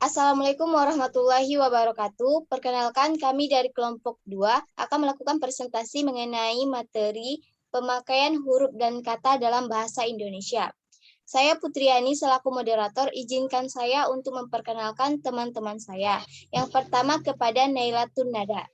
Assalamualaikum warahmatullahi wabarakatuh. Perkenalkan, kami dari kelompok 2 akan melakukan presentasi mengenai materi pemakaian huruf dan kata dalam bahasa Indonesia. Saya Putriani selaku moderator, izinkan saya untuk memperkenalkan teman-teman saya. Yang pertama kepada Nailatun Nada.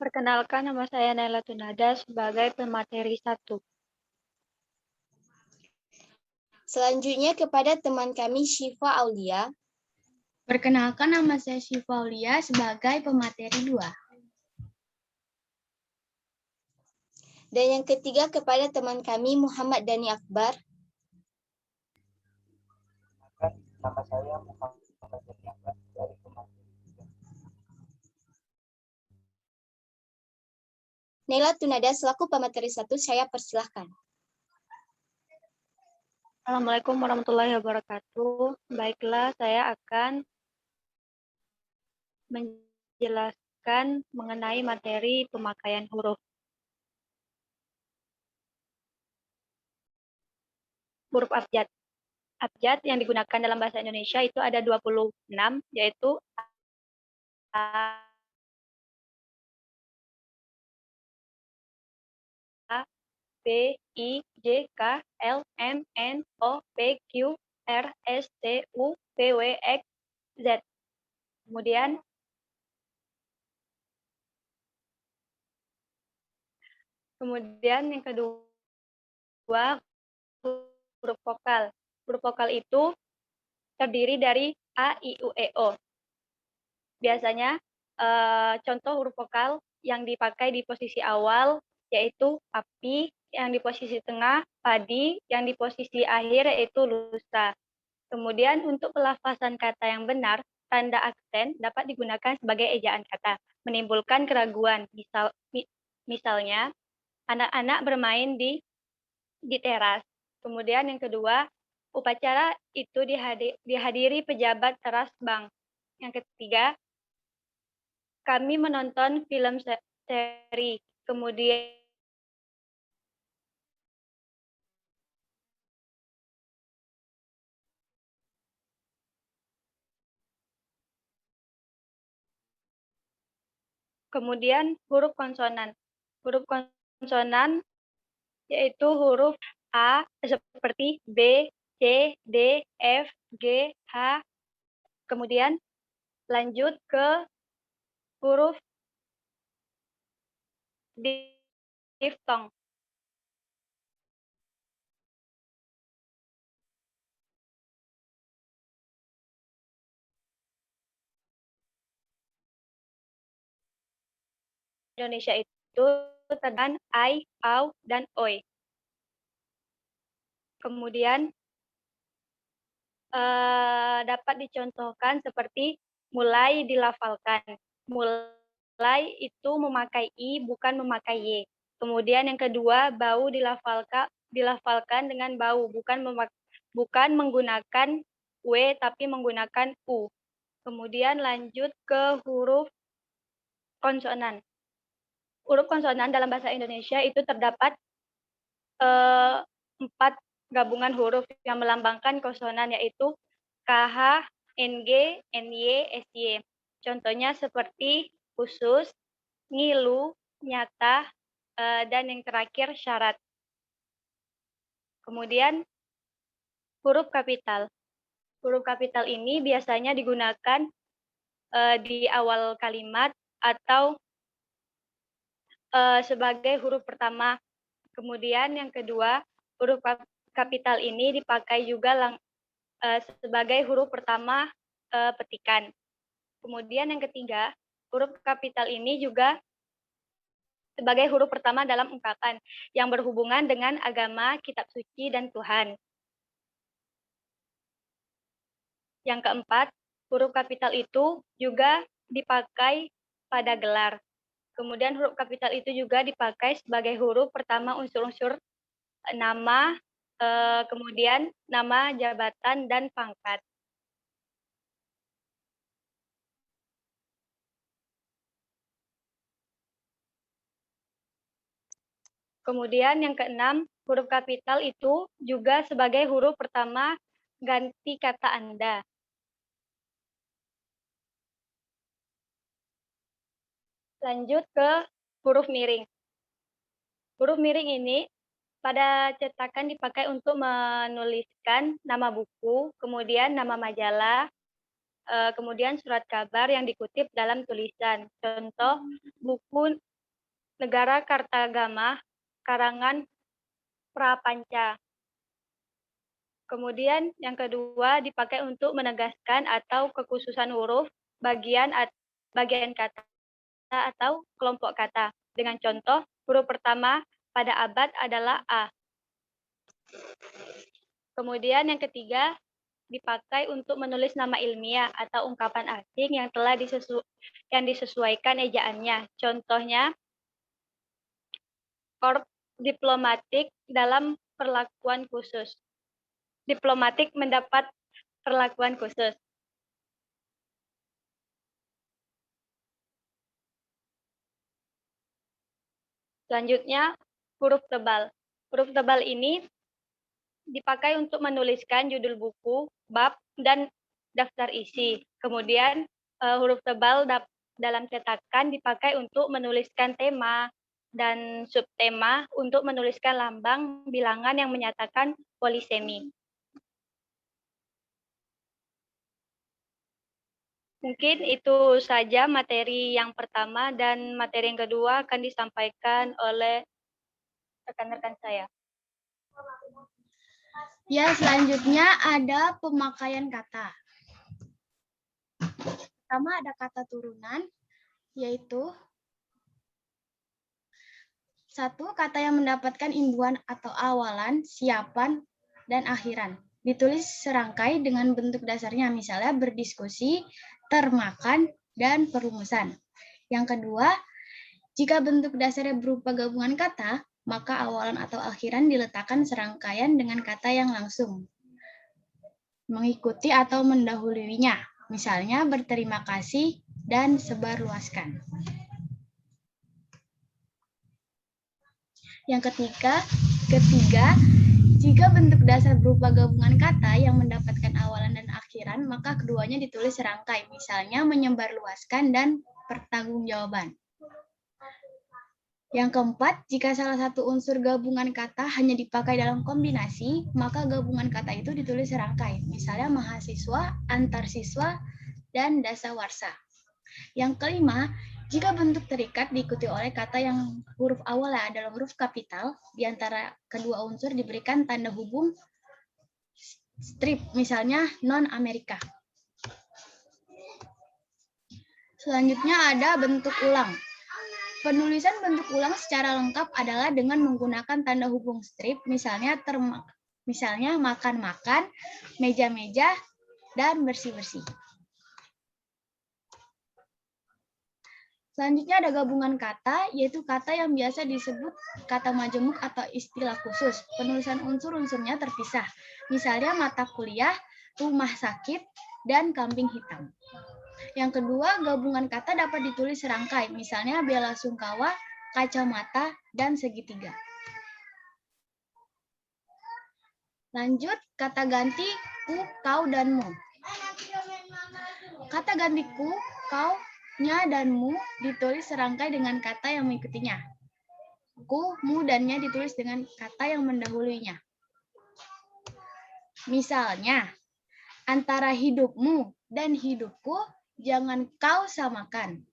Perkenalkan, nama saya Naila Tunada sebagai pemateri 1. Selanjutnya kepada teman kami Syifa Aulia. Perkenalkan, nama saya Syifa Aulia sebagai pemateri 2. Dan yang ketiga kepada teman kami Muhammad Dani Akbar. Nama saya Muhammad Dani Akbar dari pemateri 3. Naila Tunada selaku pemateri 1, saya persilahkan. Assalamualaikum warahmatullahi wabarakatuh. Baiklah, saya akan menjelaskan mengenai materi pemakaian huruf. Huruf abjad. Abjad yang digunakan dalam bahasa Indonesia itu ada 26, yaitu A, B, I, J, K, L, M, N, O, P, Q, R, S, T, U, V, W, X, Z. Kemudian yang kedua, huruf vokal. Huruf vokal itu terdiri dari A, I, U, E, O. Biasanya contoh huruf vokal yang dipakai di posisi awal yaitu api, yang di posisi tengah padi, yang di posisi akhir yaitu lusa. Kemudian untuk pelafasan kata yang benar, tanda aksen dapat digunakan sebagai ejaan kata, menimbulkan keraguan. Misalnya, anak-anak bermain di teras. Kemudian yang kedua, upacara itu dihadiri pejabat teras bank. Yang ketiga, kami menonton film seri. Kemudian huruf konsonan. Huruf konsonan yaitu huruf A seperti B, C, D, F, G, H. Kemudian lanjut ke huruf diftong. Indonesia itu terdapat ai, au, dan oi. Kemudian dapat dicontohkan seperti mulai dilafalkan. Mulai itu memakai i, bukan memakai y. Kemudian yang kedua, bau dilafalkan dengan bau, bukan menggunakan w, tapi menggunakan u. Kemudian lanjut ke huruf konsonan. Huruf konsonan dalam bahasa Indonesia itu terdapat 4 gabungan huruf yang melambangkan konsonan, yaitu KH, NG, NY, SY. Contohnya seperti khusus, ngilu, nyata, dan yang terakhir syarat. Kemudian huruf kapital. Huruf kapital ini biasanya digunakan di awal kalimat atau sebagai huruf pertama. Kemudian yang kedua, huruf kapital ini dipakai juga sebagai huruf pertama petikan. Kemudian yang ketiga, huruf kapital ini juga sebagai huruf pertama dalam ungkapan yang berhubungan dengan agama, kitab suci, dan Tuhan. Yang keempat, huruf kapital itu juga dipakai pada gelar. Kemudian huruf kapital itu juga dipakai sebagai huruf pertama unsur-unsur nama, kemudian nama, jabatan, dan pangkat. Kemudian yang keenam, huruf kapital itu juga sebagai huruf pertama ganti kata Anda. Lanjut ke huruf miring. Huruf miring ini pada cetakan dipakai untuk menuliskan nama buku, kemudian nama majalah, kemudian surat kabar yang dikutip dalam tulisan. Contoh, buku Negara Kartagama, karangan Prapanca. Kemudian yang kedua dipakai untuk menegaskan atau kekhususan huruf, bagian kata atau kelompok kata. Dengan contoh, huruf pertama pada abad adalah A. Kemudian yang ketiga dipakai untuk menulis nama ilmiah atau ungkapan asing yang telah disesuaikan ejaannya. Contohnya, korps diplomatik dalam perlakuan khusus. Diplomatik mendapat perlakuan khusus. Selanjutnya, huruf tebal. Huruf tebal ini dipakai untuk menuliskan judul buku, bab, dan daftar isi. Kemudian, huruf tebal dalam cetakan dipakai untuk menuliskan tema dan subtema untuk menuliskan lambang bilangan yang menyatakan polisemi. Mungkin itu saja materi yang pertama, dan materi yang kedua akan disampaikan oleh rekan-rekan saya. Ya, selanjutnya ada pemakaian kata. Pertama ada kata turunan, yaitu satu kata yang mendapatkan imbuhan atau awalan, siapan, dan akhiran. Ditulis serangkai dengan bentuk dasarnya, misalnya berdiskusi, termakan, dan perumusan. Yang kedua, jika bentuk dasarnya berupa gabungan kata, maka awalan atau akhiran diletakkan serangkaian dengan kata yang langsung mengikuti atau mendahuluinya, misalnya berterima kasih dan sebarluaskan. Yang ketiga, jika bentuk dasar berupa gabungan kata yang mendapatkan awalan dan akhiran, maka keduanya ditulis serangkai, misalnya menyebarluaskan dan pertanggungjawaban. Yang keempat, jika salah satu unsur gabungan kata hanya dipakai dalam kombinasi, maka gabungan kata itu ditulis serangkai, misalnya mahasiswa, antarsiswa, dan dasawarsa. Yang kelima, jika bentuk terikat diikuti oleh kata yang huruf awalnya adalah huruf kapital, di antara kedua unsur diberikan tanda hubung strip, misalnya non-Amerika. Selanjutnya ada bentuk ulang. Penulisan bentuk ulang secara lengkap adalah dengan menggunakan tanda hubung strip, misalnya makan-makan, meja-meja, dan bersih-bersih. Selanjutnya ada gabungan kata, yaitu kata yang biasa disebut kata majemuk atau istilah khusus. Penulisan unsur-unsurnya terpisah, misalnya mata kuliah, rumah sakit, dan kambing hitam. Yang kedua, gabungan kata dapat ditulis serangkai, misalnya bela sungkawa, kacamata, dan segitiga. Lanjut, kata ganti ku, kau, dan mu. Kata ganti ku, kau, nya, dan mu ditulis serangkai dengan kata yang mengikutinya. Ku, mu, dan nya ditulis dengan kata yang mendahuluinya. Misalnya, antara hidupmu dan hidupku, jangan kau samakan.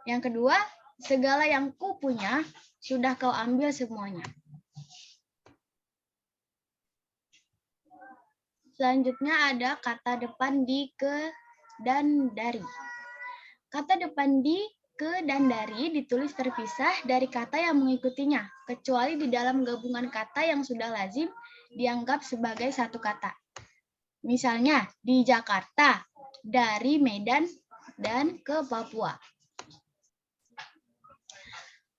Yang kedua, segala yang ku punya, sudah kau ambil semuanya. Selanjutnya ada kata depan di, ke, dan dari. Kata depan di, ke, dan dari ditulis terpisah dari kata yang mengikutinya, kecuali di dalam gabungan kata yang sudah lazim dianggap sebagai satu kata. Misalnya, di Jakarta, dari Medan, dan ke Papua.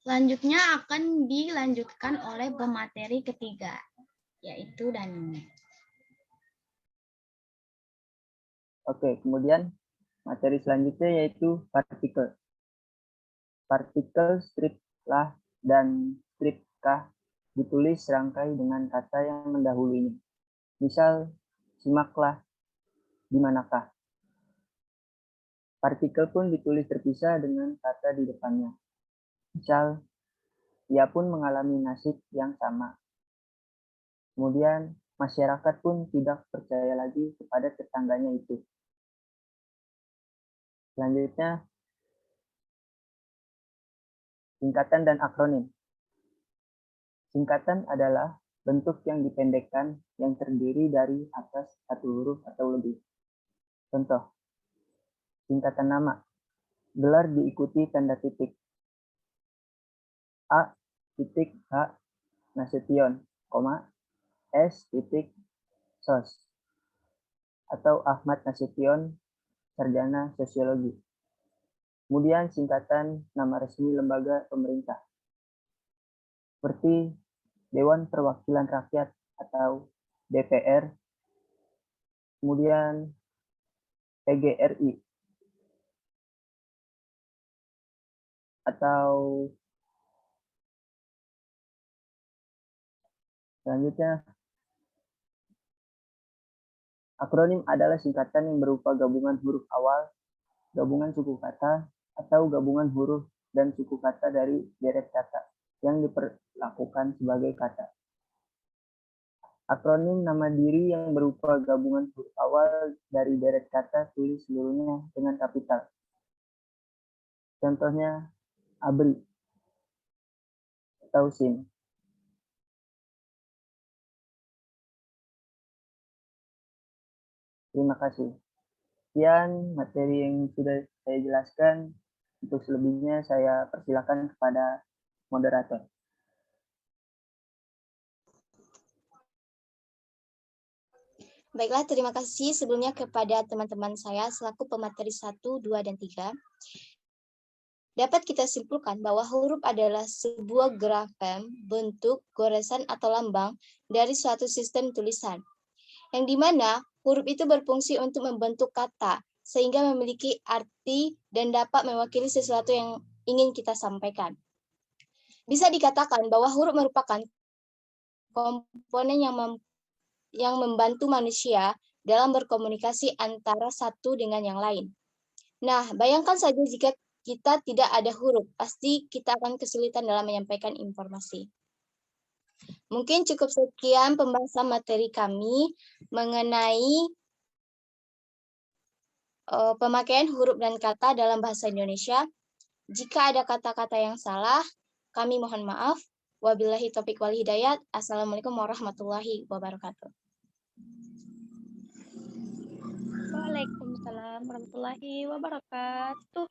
Selanjutnya akan dilanjutkan oleh pemateri ketiga, yaitu Dani. Oke, kemudian materi selanjutnya yaitu partikel. Partikel strip lah dan strip kah ditulis serangkai dengan kata yang mendahulunya. Misal, simaklah, di manakah. Partikel pun ditulis terpisah dengan kata di depannya. Misal, ia pun mengalami nasib yang sama. Kemudian, masyarakat pun tidak percaya lagi kepada tetangganya itu. Selanjutnya, singkatan dan akronim. Singkatan adalah bentuk yang dipendekkan yang terdiri dari atas satu huruf atau lebih. Contoh, singkatan nama. Gelar diikuti tanda titik. A titik H Nasution, S titik Sos. Atau Ahmad Nasution, Sarjana Sosiologi. Kemudian singkatan nama resmi lembaga pemerintah. Seperti Dewan Perwakilan Rakyat atau DPR. Kemudian PGRI. Atau selanjutnya, akronim adalah singkatan yang berupa gabungan huruf awal, gabungan suku kata, atau gabungan huruf dan suku kata dari deret kata yang diperlakukan sebagai kata. Akronim nama diri yang berupa gabungan huruf awal dari deret kata tulis seluruhnya dengan kapital. Contohnya ABRI atau SIM. Terima kasih. Sekian materi yang sudah saya jelaskan. Untuk selebihnya saya persilakan kepada moderator. Baiklah, terima kasih sebelumnya kepada teman-teman saya selaku pemateri 1, 2, dan 3. Dapat kita simpulkan bahwa huruf adalah sebuah grafem, bentuk, goresan, atau lambang dari suatu sistem tulisan, yang dimana huruf itu berfungsi untuk membentuk kata, sehingga memiliki arti dan dapat mewakili sesuatu yang ingin kita sampaikan. Bisa dikatakan bahwa huruf merupakan komponen yang membantu manusia dalam berkomunikasi antara satu dengan yang lain. Nah, bayangkan saja jika kita tidak ada huruf, pasti kita akan kesulitan dalam menyampaikan informasi. Mungkin cukup sekian pembahasan materi kami mengenai pemakaian huruf dan kata dalam bahasa Indonesia. Jika ada kata-kata yang salah, kami mohon maaf. Wabillahi taufiq wal hidayat. Assalamualaikum warahmatullahi wabarakatuh. Waalaikumsalam warahmatullahi wabarakatuh.